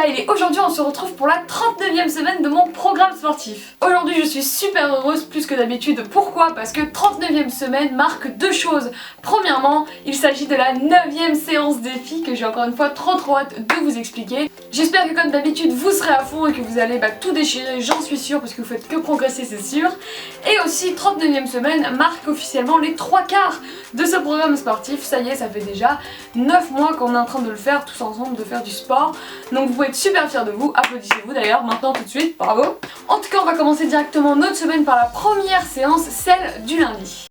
Style et aujourd'hui on se retrouve pour la 39e semaine de mon programme sportif. Aujourd'hui je suis super heureuse plus que d'habitude. Pourquoi? Parce que 39e semaine marque deux choses. Premièrement, il s'agit de la 9e séance défi que j'ai encore une fois trop hâte de vous expliquer. J'espère que comme d'habitude vous serez à fond et que vous allez tout déchirer, j'en suis sûre parce que vous faites que progresser, c'est sûr. Et aussi 39e semaine marque officiellement les 3/4 de ce programme sportif. Ça y est, ça fait déjà 9 mois qu'on est en train de le faire tous ensemble, de faire du sport. Donc vous pouvez être super fiers de vous, applaudissez-vous d'ailleurs maintenant tout de suite, bravo. En tout cas on va commencer directement notre semaine par la première séance, celle du lundi.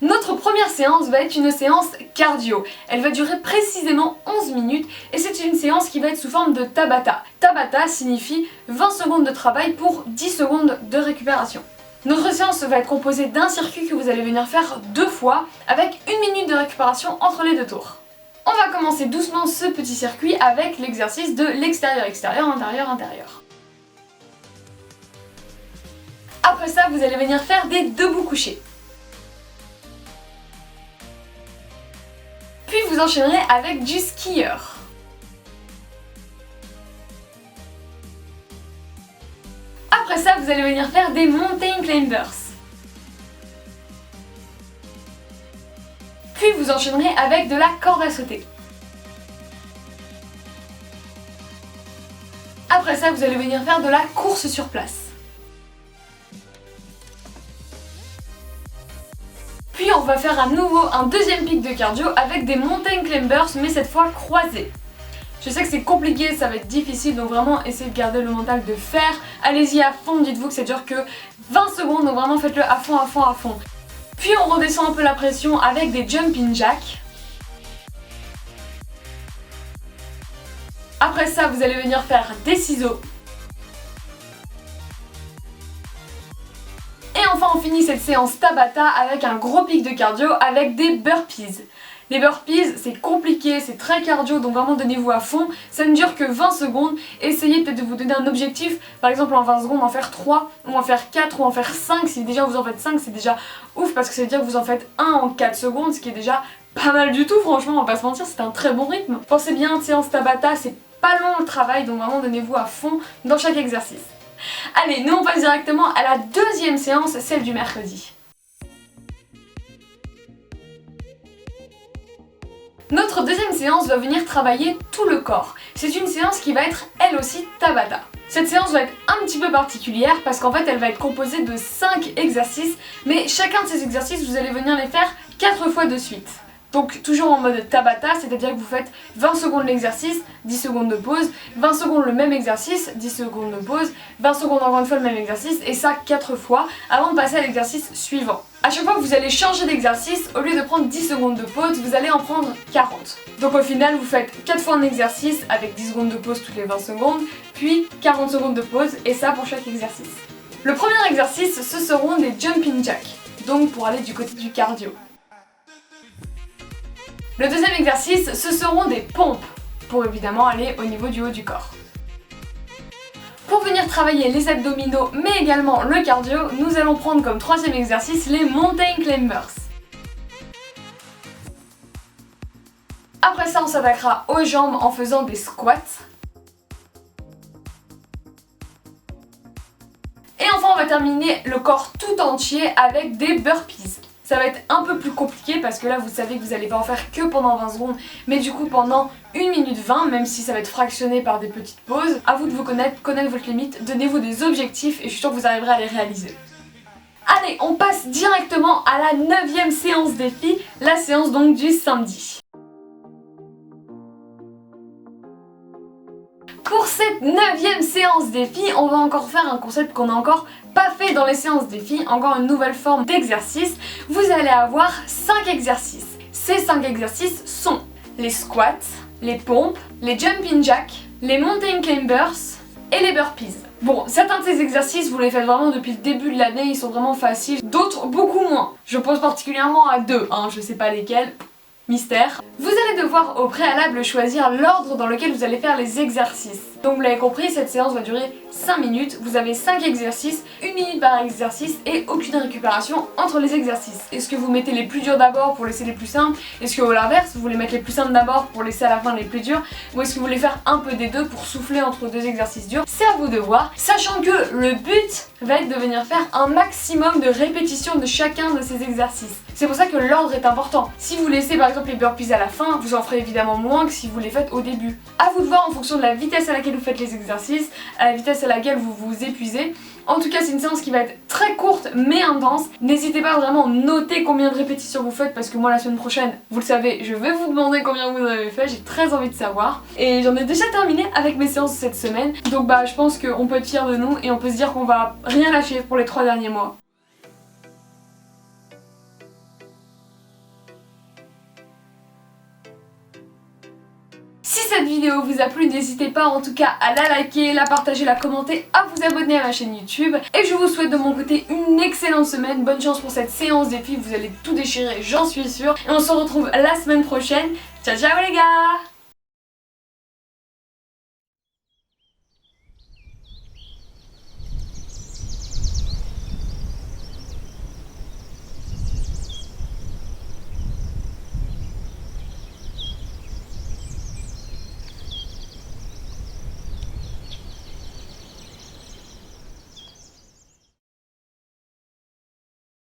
Notre première séance va être une séance cardio. Elle va durer précisément 11 minutes et c'est une séance qui va être sous forme de Tabata. Tabata signifie 20 secondes de travail pour 10 secondes de récupération. Notre séance va être composée d'un circuit que vous allez venir faire 2 fois avec 1 minute de récupération entre les 2 tours. On va commencer doucement ce petit circuit avec l'exercice de l'extérieur-extérieur, intérieur-intérieur. Après ça, vous allez venir faire des debout couchés. Puis vous enchaînerez avec du skieur. Après ça, vous allez venir faire des mountain climbers. Puis vous enchaînerez avec de la corde à sauter. Après ça, vous allez venir faire de la course sur place. Puis on va faire à nouveau un deuxième pic de cardio avec des mountain climbers, mais cette fois croisés. Je sais que c'est compliqué, ça va être difficile, donc vraiment essayez de garder le mental de faire. Allez-y à fond, dites-vous que ça dure que 20 secondes, donc vraiment faites-le à fond, à fond, à fond. Puis on redescend un peu la pression avec des jumping jacks. Après ça, vous allez venir faire des ciseaux. Et enfin on finit cette séance Tabata avec un gros pic de cardio avec des burpees. Les burpees c'est compliqué, c'est très cardio, donc vraiment donnez-vous à fond. Ça ne dure que 20 secondes. Essayez peut-être de vous donner un objectif, par exemple en 20 secondes en faire 3, ou en faire 4, ou en faire 5. Si déjà vous en faites 5, c'est déjà ouf parce que ça veut dire que vous en faites 1 en 4 secondes, ce qui est déjà pas mal du tout, franchement, on va pas se mentir, c'est un très bon rythme. Pensez bien, séance Tabata, c'est pas long le travail, donc vraiment donnez-vous à fond dans chaque exercice. Allez, nous on passe directement à la deuxième séance, celle du mercredi. Notre deuxième séance va venir travailler tout le corps. C'est une séance qui va être elle aussi Tabata. Cette séance va être un petit peu particulière parce qu'en fait elle va être composée de 5 exercices, mais chacun de ces exercices vous allez venir les faire 4 fois de suite. Donc toujours en mode Tabata, c'est-à-dire que vous faites 20 secondes l'exercice, 10 secondes de pause, 20 secondes le même exercice, 10 secondes de pause, 20 secondes encore une fois le même exercice, et ça 4 fois avant de passer à l'exercice suivant. A chaque fois que vous allez changer d'exercice, au lieu de prendre 10 secondes de pause, vous allez en prendre 40. Donc au final vous faites 4 fois un exercice avec 10 secondes de pause toutes les 20 secondes, puis 40 secondes de pause, et ça pour chaque exercice. Le premier exercice, ce seront des jumping jacks, donc pour aller du côté du cardio. Le deuxième exercice, ce seront des pompes, pour évidemment aller au niveau du haut du corps. Pour venir travailler les abdominaux, mais également le cardio, nous allons prendre comme troisième exercice les mountain climbers. Après ça, on s'attaquera aux jambes en faisant des squats. Et enfin, on va terminer le corps tout entier avec des burpees. Ça va être un peu plus compliqué parce que là vous savez que vous n'allez pas en faire que pendant 20 secondes, mais du coup pendant 1 minute 20, même si ça va être fractionné par des petites pauses. À vous de vous connaître votre limite, donnez-vous des objectifs et je suis sûre que vous arriverez à les réaliser. Allez, on passe directement à la 9e séance défi, la séance donc du samedi. Pour cette 9e séance défi, on va encore faire un concept qu'on n'a encore pas fait dans les séances défi, encore une nouvelle forme d'exercice. Vous allez avoir 5 exercices. Ces 5 exercices sont les squats, les pompes, les jumping jacks, les mountain climbers et les burpees. Bon, certains de ces exercices, vous les faites vraiment depuis le début de l'année, ils sont vraiment faciles. D'autres, beaucoup moins. Je pense particulièrement à 2, je sais pas lesquels. mystère. Vous allez devoir au préalable choisir l'ordre dans lequel vous allez faire les exercices. Donc vous l'avez compris, cette séance va durer 5 minutes, vous avez 5 exercices, 1 minute par exercice et aucune récupération entre les exercices. Est-ce que vous mettez les plus durs d'abord pour laisser les plus simples? Est-ce que à l'inverse, vous voulez mettre les plus simples d'abord pour laisser à la fin les plus durs? Ou est-ce que vous voulez faire un peu des deux pour souffler entre deux exercices durs? C'est à vous de voir, sachant que le but va être de venir faire un maximum de répétitions de chacun de ces exercices. C'est pour ça que l'ordre est important. Si vous laissez par exemple les burpees à la fin, vous en ferez évidemment moins que si vous les faites au début. À vous de voir en fonction de la vitesse à laquelle vous faites les exercices, à la vitesse à laquelle vous vous épuisez. En tout cas, c'est une séance qui va être très courte mais intense. N'hésitez pas à vraiment noter combien de répétitions vous faites parce que moi la semaine prochaine, vous le savez, je vais vous demander combien vous en avez fait, j'ai très envie de savoir. Et j'en ai déjà terminé avec mes séances cette semaine. Donc je pense qu'on peut être fiers de nous et on peut se dire qu'on va rien lâcher pour les 3 derniers mois. Si cette vidéo vous a plu, n'hésitez pas en tout cas à la liker, la partager, la commenter, à vous abonner à ma chaîne YouTube. Et je vous souhaite de mon côté une excellente semaine, bonne chance pour cette séance défi, vous allez tout déchirer, j'en suis sûre. Et on se retrouve la semaine prochaine. Ciao ciao les gars!